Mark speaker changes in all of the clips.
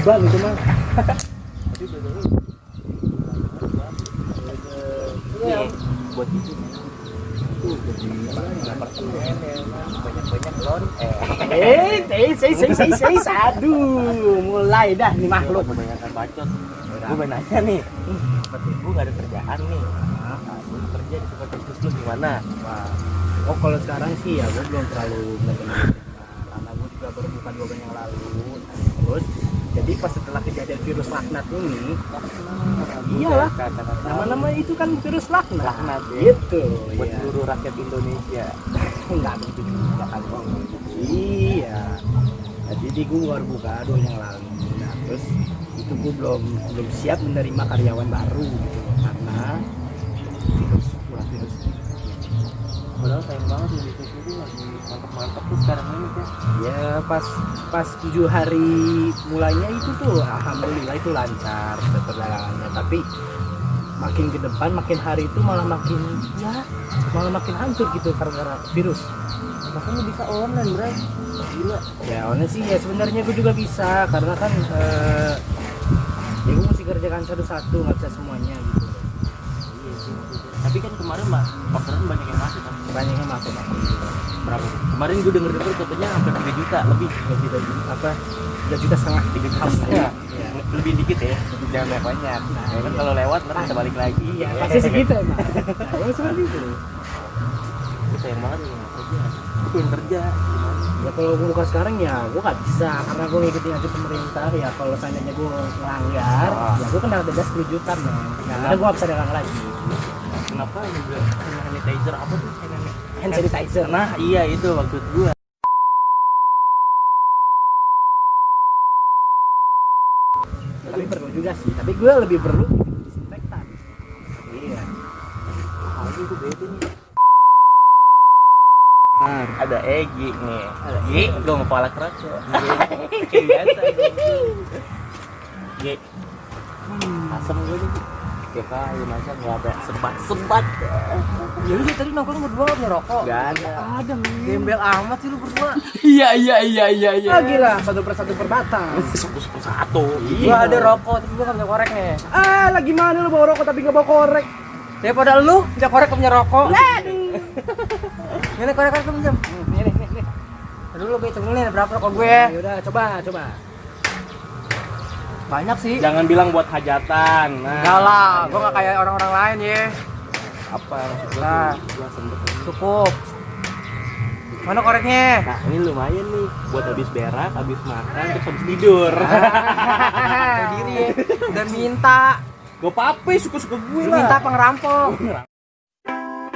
Speaker 1: beban itu mah.
Speaker 2: Tapi betul. Iya, buat itu. Tuh jadi apartemen ya, banyak-banyak lon.
Speaker 1: Aduh, mulai dah nih makhluk.
Speaker 2: Kebanyakan bacot. Gue mau nanya nih, seperti gue gak ada kerjaan nih. Gue kerja di tempat bisnis lu gimana?
Speaker 1: Wah. Oh kalau sekarang sih ya gue belum terlalu mengenal karena gue juga baru buka 2 bulan yang lalu. Terus jadi pas setelah kejadian virus laknat ini, iyalah nama-nama itu kan virus laknat.
Speaker 2: Laknat ya.
Speaker 1: Gitu.
Speaker 2: Buat
Speaker 1: Iya.
Speaker 2: seluruh rakyat Indonesia.
Speaker 1: Enggak begitu juga kan Bang. Iya. Nah, jadi gue baru buka 2 yang lalu. Nah terus itu gue belum siap menerima karyawan baru gitu karena virus.
Speaker 2: Padahal sayang banget di bisnis itu lagi mantap-mantap tuh sekarang ini kan.
Speaker 1: Ya pas 7 hari mulainya itu tuh alhamdulillah itu lancar perdagangannya, tapi makin ke depan makin hari itu malah makin hancur gitu gara-gara virus.
Speaker 2: Masa lu bisa online, Bray? Gila.
Speaker 1: Ya online sih ya sebenarnya gue juga bisa karena kan ya gue mesti kerjakan satu-satu, nggak bisa semuanya gitu.
Speaker 2: Iya sih. Tapi kan kemarin orderan banyak yang masuk kan.
Speaker 1: Banyaknya masuk
Speaker 2: Berapa? Kemarin gue denger katanya hampir 3 juta lebih.
Speaker 1: 3 juta apa 3,5 juta
Speaker 2: 3 juta setengah. Lebih dikit ya, jangan banyak. Ya kan kalau lewat ntar bisa balik lagi.
Speaker 1: Iya pasti segitu emang. Nah, ya seperti itu.
Speaker 2: Gue sayang banget nih nggak kerja. Gue pengen kerja. Gimana?
Speaker 1: Ya kalau gue buka sekarang ya gue gak bisa karena gue ngikutin aja pemerintah. Ya kalau seandainya gue melanggar ya gue kena denda 10 juta men. Nah gue gak bisa dagang lagi.
Speaker 2: Kenapa ini juga hand sanitizer apa tuh?
Speaker 1: Hand sanitizer.
Speaker 2: Nah iya itu maksud gue.
Speaker 1: Tapi perlu juga sih. Tapi gue lebih perlu disinfektan. Iya.
Speaker 2: Ini gue bete nih.
Speaker 1: Nah,
Speaker 2: Ada Egi nih. Egi dong kepala keras ya. Kayak biasa Egi. Asem gue nih. Tiap kali masa nggak ada sebat.
Speaker 3: Ya lu tadi nongkrong berdua nggak punya rokok?
Speaker 2: Gak ada.
Speaker 1: ada
Speaker 3: Gembel amat sih lu berdua.
Speaker 2: Iya.
Speaker 1: lagi lah satu persatu perbatang.
Speaker 2: Suku satu.
Speaker 3: Gua ada rokok tapi gua nggak punya korek nih.
Speaker 1: Lagi mana lu bawa rokok tapi nggak bawa korek?
Speaker 3: Daripada lu punya korek punya rokok. Ini korek kan pinjam.
Speaker 1: Nih.
Speaker 3: Dulu gue hitung dulu nih berapa rokok gue.
Speaker 1: Yaudah coba.
Speaker 3: Banyak sih.
Speaker 2: Jangan bilang buat hajatan. Nah,
Speaker 3: Enggak lah, gua nggak kayak orang-orang lain ya.
Speaker 2: apa maksud gue?
Speaker 3: Nah.
Speaker 2: Gua sempet.
Speaker 3: Cukup. Mana koreknya?
Speaker 2: Nah ini lumayan nih buat habis berak, habis makan, terus habis tidur.
Speaker 3: Tahu diri ya. Udah minta.
Speaker 2: Gak apa-apa, suka-suka gue
Speaker 3: Lu
Speaker 2: lah.
Speaker 3: minta apa ngerampok?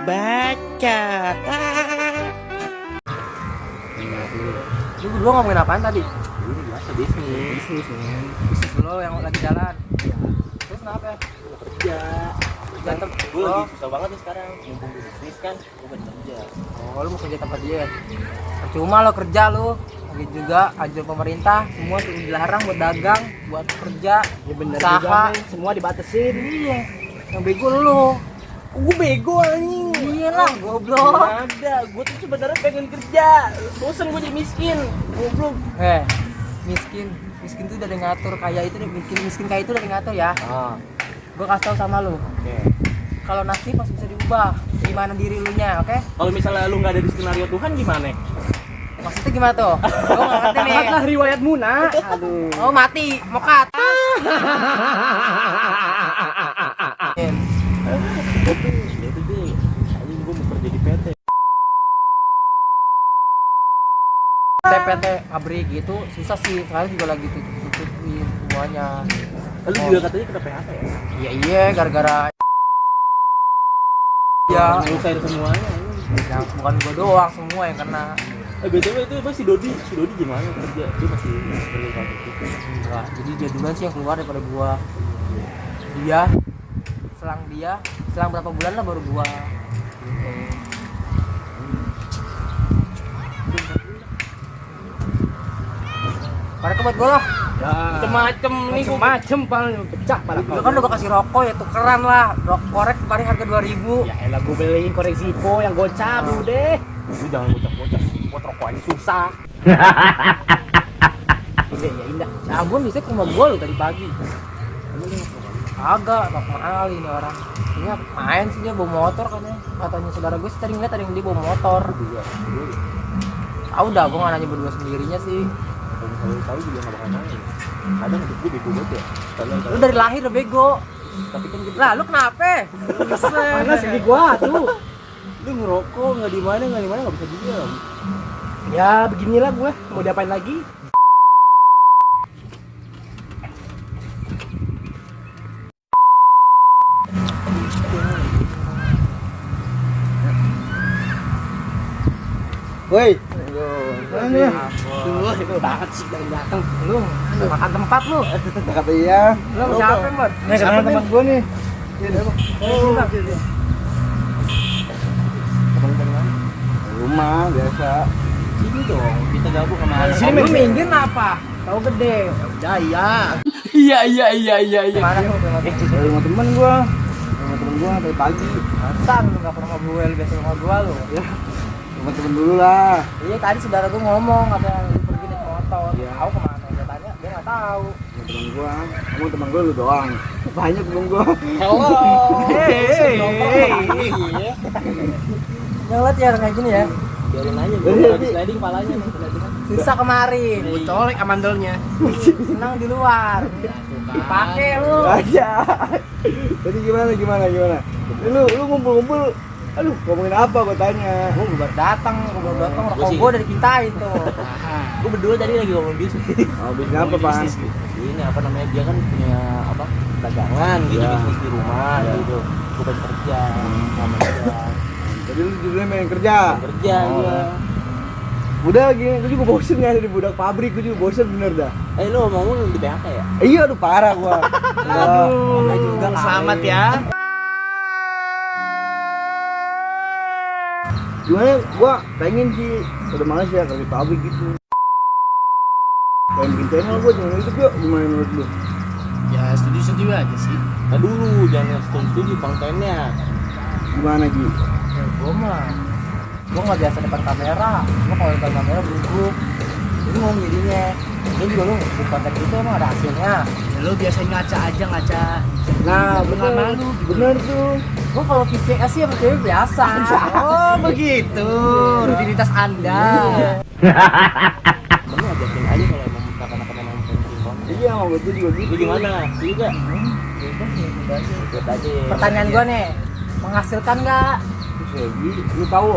Speaker 2: Baca.
Speaker 3: Lu berdua ngomongin apaan tadi?
Speaker 2: Ini biasa bisnis.
Speaker 3: Bisnis lo yang lagi jalan. Terus kenapa ya?
Speaker 2: Kerja.
Speaker 3: Ganteng.
Speaker 2: Gue lagi susah banget nih sekarang. Mumpung di bisnis kan, gue pengen kerja.
Speaker 3: Oh, lu mau kerja tempat dia. Percuma lo kerja lu. Lagi juga anjur pemerintah, semua tuh dilarang buat dagang, buat kerja,
Speaker 1: Ya bener
Speaker 3: usaha.
Speaker 1: juga men. Semua dibatasin.
Speaker 3: Iya. Yang bego lu.
Speaker 2: Gue bego anjing.
Speaker 3: Iya lah, goblok.
Speaker 2: Ada, gue tuh sebenarnya pengen kerja. Bosan gue jadi miskin. Goblok.
Speaker 3: Miskin tuh udah ada yang ngatur, kaya itu miskin kaya itu udah ada yang ngatur ya.
Speaker 2: Ah,
Speaker 3: Gue kasih tau sama lu.
Speaker 2: oke.
Speaker 3: Kalau nasib masih bisa diubah. Gimana diri lu nya, oke?
Speaker 2: Kalau misalnya lu nggak ada di skenario Tuhan gimana?
Speaker 3: Maksudnya gimana tuh? Gue nggak ngerti nih.
Speaker 1: Lah riwayatmu nak. Aduh.
Speaker 3: Oh mati, mokat.
Speaker 2: Itu sih. Anjing gue mau kerja di PT.
Speaker 3: TPT pabrik gitu susah sih. Sekarang juga lagi tutupin semuanya.
Speaker 2: Lu juga katanya kena PHK ya?
Speaker 3: Iya, gara-gara ya.
Speaker 2: Nyusahin semuanya.
Speaker 3: Ya, bukan gua doang, semua yang kena.
Speaker 2: BTW itu apa si Dodi gimana kerja? Dia masih perlu kamu gitu.
Speaker 3: Enggak, jadi dia duluan sih yang keluar daripada gua. Selang berapa bulan lah baru gua. Gitu. Korek buat gua lah.
Speaker 1: Ya.
Speaker 2: Macem-macem nih gua.
Speaker 1: Macem paling pecah pala
Speaker 3: Lu kan udah gua kasih rokok ya tukeran lah. Korek kemarin harga 2.000.
Speaker 1: Ya elah gue beliin korek Zippo yang gocap deh.
Speaker 2: Lu jangan bocah-bocah. Buat rokok aja susah.
Speaker 1: Iya ya indah.
Speaker 3: Ambon bisa ke rumah gua lo tadi pagi. Agak, tak kali ini orang. Ini main sih dia bawa motor katanya. Katanya saudara gue sih tadi ngeliat ada yang dia bawa motor. Ah udah, gue nggak nanya berdua sendirinya sih.
Speaker 2: Kalau tahu juga nggak bakal nanya. Kadang hidup gue bego banget ya.
Speaker 3: Lu dari lahir udah bego.
Speaker 2: Tapi kan gitu.
Speaker 3: Lah lu kenapa?
Speaker 1: Mana sih gua tuh?
Speaker 2: Lu ngerokok nggak di mana nggak bisa diam.
Speaker 1: Ya beginilah gue, mau diapain lagi?
Speaker 2: Woi.
Speaker 1: Tuh, itu banget sih dari belakang.
Speaker 3: Lu makan tempat lu.
Speaker 2: Kata iya.
Speaker 3: Lu siapa, Mbak?
Speaker 1: Nih, kenal teman gue nih.
Speaker 2: Rumah biasa. Sini dong, kita gabung sama
Speaker 1: Sini,
Speaker 3: Lu
Speaker 1: Min.
Speaker 3: minggir apa? Tahu gede.
Speaker 1: Udah iya.
Speaker 3: Mana lu?
Speaker 2: Dari rumah temen gua. Rumah temen gua dari pagi.
Speaker 3: Hasan lu enggak pernah gue, lu biasa sama gua lu.
Speaker 2: Ya. Rumah temen dulu lah.
Speaker 3: Iya tadi saudara gue ngomong katanya lu pergi naik motor.
Speaker 2: Iya.
Speaker 3: Tahu kemana? Dia tanya, dia nggak tahu.
Speaker 2: Rumah temen gua. Kamu temen gua lu doang. Banyak temen gua.
Speaker 3: Hello.
Speaker 1: Hey.
Speaker 3: Yang lihat ya kayak gini ya.
Speaker 2: Biarin aja
Speaker 1: gua
Speaker 2: lagi sliding kepalanya nih.
Speaker 3: Susah kemarin.
Speaker 1: Gue colek amandelnya.
Speaker 3: Senang di luar. Pakai lu.
Speaker 2: Aja. Jadi gimana? Lu ngumpul-ngumpul. Aduh, ngomongin apa gua tanya.
Speaker 3: Gue baru datang rokok gue dari kita itu.
Speaker 2: Gua berdua tadi lagi ngomong bisnis. Oh, bisnis apa, Pak? Ini apa namanya? Dia kan punya apa? Dagangan gitu, bisnis di rumah gitu. Gua pengen kerja sama dia. Jadi lu judulnya main kerja? Kerja gua. Udah gini, gue juga bosen ya jadi budak pabrik, gue juga bosen bener dah. Lu ngomong di PHK ya? Iya, aduh parah gua.
Speaker 1: Aduh,
Speaker 3: juga
Speaker 1: selamat ya.
Speaker 2: Gimana? Gua pengen sih, udah males ya kerja pabrik gitu. Pengen bikin channel gua channel YouTube yuk, gimana menurut lu?
Speaker 1: Ya setuju aja sih.
Speaker 2: Nah dulu, jangan setuju kontennya. Gimana Ji?
Speaker 3: Ya, gue nggak biasa depan kamera. Gue kalau depan kamera buru-buru. Bingung jadinya. Ini juga lu bikin konten itu emang ada hasilnya.
Speaker 1: Ya, lu biasanya ngaca.
Speaker 2: Nah bener,
Speaker 1: malu.
Speaker 2: bener tuh.
Speaker 3: Gue kalau VCS sih sama cewek biasa.
Speaker 1: Oh begitu, rutinitas anda.
Speaker 2: Bener ajakin aja kalau emang kata-kata emang penting konten. Iya, mau gue juga gitu. Gimana? Juga. Ikut aja.
Speaker 3: Pertanyaan gue nih, menghasilkan nggak?
Speaker 2: Lu tahu?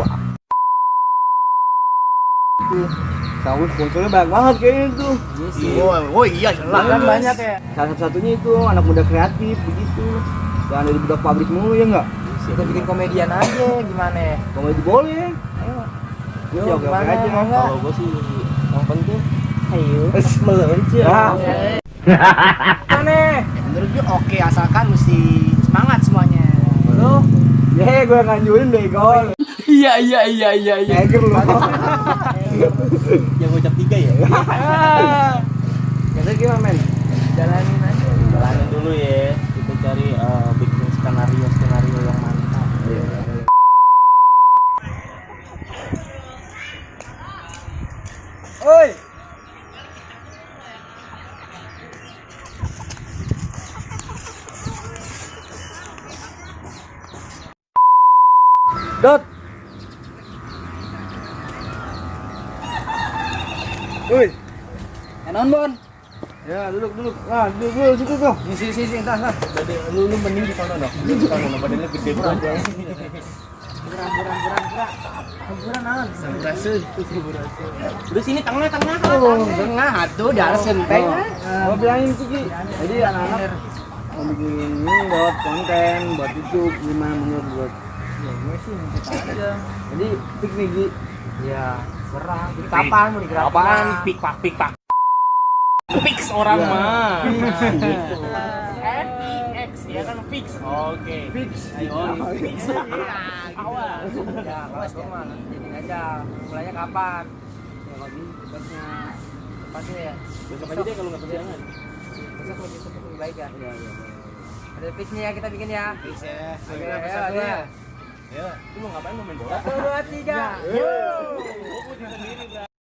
Speaker 2: Tahu sponsornya banyak banget kayaknya tuh.
Speaker 3: Iya sih.
Speaker 1: Oh iya jelas.
Speaker 3: Bahkan banyak ya.
Speaker 2: Salah satunya itu anak muda kreatif begitu. Jangan dari budak pabrik mulu ya enggak?
Speaker 3: Kita bikin komedian aja gimana?
Speaker 2: Komedi boleh.
Speaker 3: Ayo.
Speaker 2: Yo,
Speaker 3: Yuk,
Speaker 2: oke
Speaker 3: gimana?
Speaker 2: aja.
Speaker 3: Mau nggak?
Speaker 2: Kalau gua sih yang penting ayo meluncur.
Speaker 3: Mana?
Speaker 1: Menurut gue oke asalkan mesti semangat semuanya.
Speaker 3: Lu?
Speaker 2: Ya, gua nganjurin bego.
Speaker 1: Iya.
Speaker 2: Tiger lu. Yang ucap 3 ya? Biasanya gimana men?
Speaker 3: Jalanin aja.
Speaker 2: Jalanin dulu ya. Kita cari bikin skenario yang mantap.
Speaker 3: Oi.
Speaker 2: Dot. Woi.
Speaker 3: Enon Bon.
Speaker 2: Ya, duduk. Nah, duduk situ tuh.
Speaker 1: Sini, entar. Lu mending di sana dong. Di sana badannya gede banget.
Speaker 3: Hiburan naon?
Speaker 1: Berhasil.
Speaker 2: Udah sini tengah.
Speaker 1: Tengah atuh darah senteng.
Speaker 2: Gua bilangin tuh Ki. Jadi anak-anak mau bikin ini buat konten, buat YouTube gimana menurut buat.
Speaker 3: Ya gue sih ngikut aja.
Speaker 2: Jadi piknik Ki.
Speaker 3: Ya, serah. Jadi kapan mau digerakin?
Speaker 1: Apaan? Pik-pak. Fix orang
Speaker 2: Ya.
Speaker 1: mah.
Speaker 2: Gitu.
Speaker 1: FIX ya kan fix. Oke.
Speaker 2: Fix.
Speaker 1: Ayo fix. Awal.
Speaker 3: Ya, kalau gue mah nanti jadiin aja. Mulainya kapan? Ya kalau ini tepatnya. Tepatnya ya.
Speaker 2: Besok aja deh kalau nggak kesiangan.
Speaker 3: Besok lebih baik ya.
Speaker 2: Iya.
Speaker 3: Ada fixnya ya kita bikin ya.
Speaker 1: Fix ya.
Speaker 3: Oke,
Speaker 1: Ayo,
Speaker 3: ayo,
Speaker 1: satu
Speaker 3: ayo.
Speaker 1: ya.
Speaker 2: Lu mau ngapain mau main bola?
Speaker 3: 1, 2, 3.
Speaker 1: Yo. Gua sendiri, Bro.